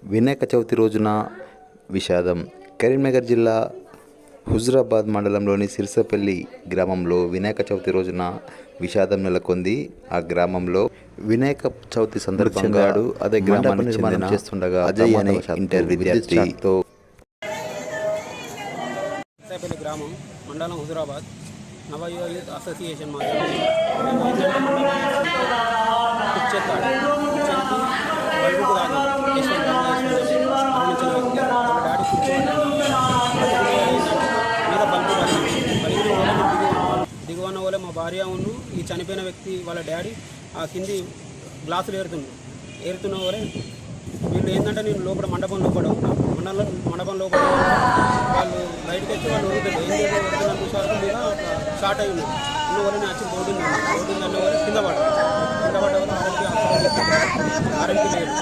వినాయక చవితి రోజున విషాదం. కరీంనగర్ జిల్లా హుజురాబాద్ మండలంలోని సిరిసపల్లి గ్రామంలో వినాయక చవితి రోజున విషాదం నెలకొంది. ఆ గ్రామంలో వినాయక చవితి సందర్భంగా అదే గ్రామాన్ని నిర్మాణం చేస్తుండగా అజయ్ అనే ఇంటర్ విద్యార్థితో సిరిసపల్లి గ్రామం మండలం హుజురాబాద్ నవయువ యూత్ అసోసియేషన్ మాత్రమే బల్బుకు తాగి మరణించిన వ్యక్తి వాళ్ళ డాడీ మీద బల్బు దిగువన్న వల్ల మా భార్య ఉన్ను ఈ చనిపోయిన వ్యక్తి వాళ్ళ డాడీ ఆ కింది గ్లాసులు ఏరుతున్న వరే వీళ్ళు ఏంటంటే నేను లోపల మండపం లోపల మండపం లోపల వాళ్ళు బయటకు వచ్చి వాళ్ళు వరుతున్నారు చూసారు మీద షార్ట్ అయి ఉన్నాయి ఉన్న వల్ల నేను వచ్చి బోర్డింగ్ అన్న వల్ల కింద పడ్డ వల్ల ఆరోగ్య లేదు